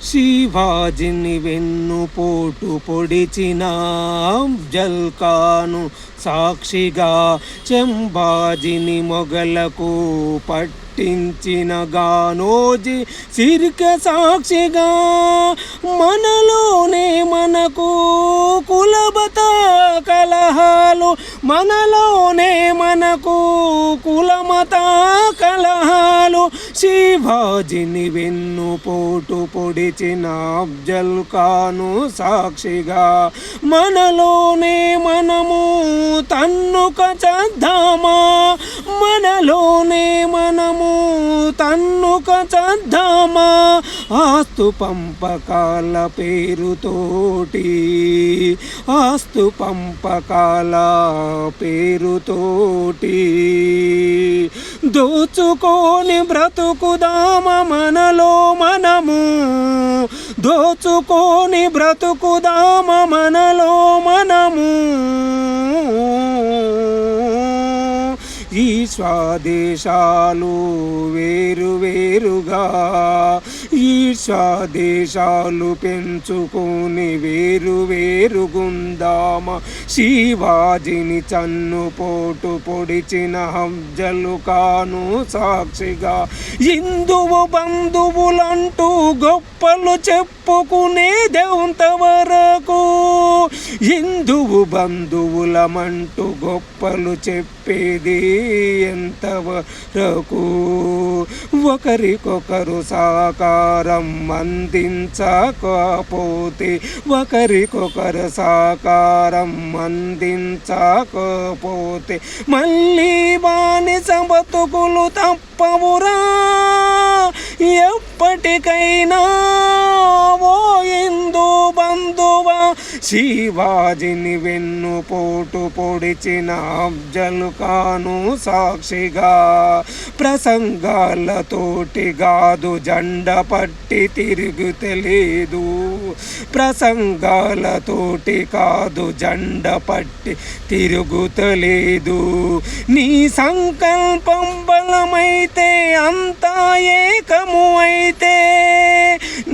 శివాజిని వెన్నుపోటు పొడిచిన జల్కాను సాక్షిగా చంబాజిని మొగలకు పట్టించిన గానోజీ సిర్క సాక్షిగా మనలోనే మనకు కులబత కలహాలు మనలోనే మనకు కులమత కలహాలు శివాజిని వెన్నుపోటు పొడిచిన అఫ్జల్ ఖాను సాక్షిగా మనలోనే మనము తన్నుక చద్దామా మనలోనే మనము తన్నుక చద్దామా ఆస్తు పంపకాల పేరుతోటి ఆస్తు పంపకాల పేరుతోటి దోచుకొని బ్రతుకుదామ మనలో మనము దోచుకొని బ్రతుకుదామ మనలో మనము ఈ స్వదేశాలు వేరు వేరుగా ఈ స్వదేశాలు పెంచుకొని వేరు వేరుగుందామ శివాజిని చన్నుపోటు పొడిచిన అఫ్జల్ ఖాను సాక్షిగా హిందువు బంధువులంటూ గొప్పలు చెప్పుకునేదెంతవరకు హిందువు బంధువులమంటూ గొప్పలు చెప్పేది ఎంతవరకు ఒకరికొకరు సహకారం అందించకపోతే ఒకరికొకరు సహకారం అందించకపోతే మళ్ళీ బానిస బతుకులు తప్పవురా ఎప్పటికైనా ఓ హిందూ బంధువా శివాజిని వెన్నుపోటు పొడిచిన అఫ్జల్ ఖాను సాక్షిగా ప్రసంగాలతోటి గాదు జెండా పట్టి తిరుగుతలేదు ప్రసంగాలతోటి కాదు జెండా పట్టి తిరుగుతలేదు నీ సంకల్పం బలమైతే అంతా ఏకము అయితే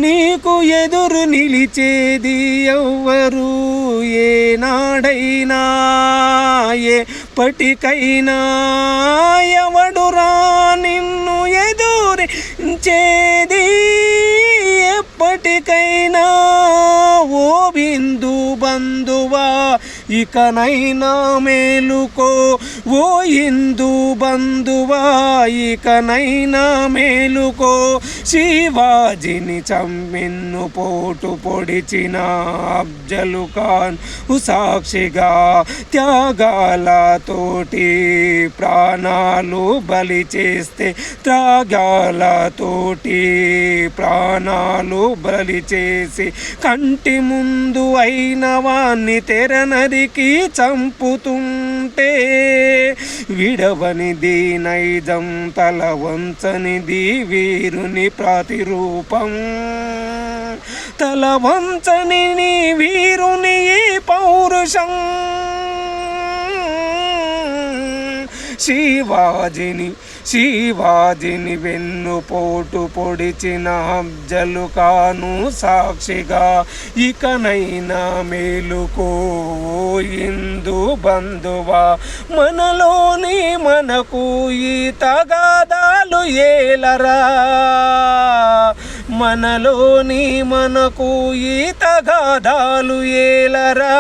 నీకు ఎదురు నిలిచేది ఎవ్వరు ఏనాడైనా ఎప్పటికైనా ఎవడురా నిన్ను ఎదురించేది ఎప్పటికైనా ఓ బిందు బంధువా ఇకనైనా మేలుకో ఓ హిందూ బంధువా ఇకనైనా మేలుకో శివాజిని చమ్మెన్ను పోటు పొడిచిన అఫ్జల్ ఖాన్ సాక్షిగా త్యాగాలతోటి ప్రాణాలు బలి చేస్తే త్యాగాలతోటి ప్రాణాలు బలి చేసి కంటి ముందు అయిన వాణ్ణి తెరనరికి చంపుతుంటే విడవనిది నైజం తల వంచనిది వీరుని ప్రతిరూపం తల వంచని వీరుని పౌరుషం శివాజిని వెన్నుపోటు పొడిచిన అఫ్జల్ ఖాను సాక్షిగా ఇకనైనా మేలుకో హిందూ బంధువా మనలోని మనకు ఈ తగాదాలు ఏలరా మనలోని మనకు ఈ తగాదాలు ఏలరా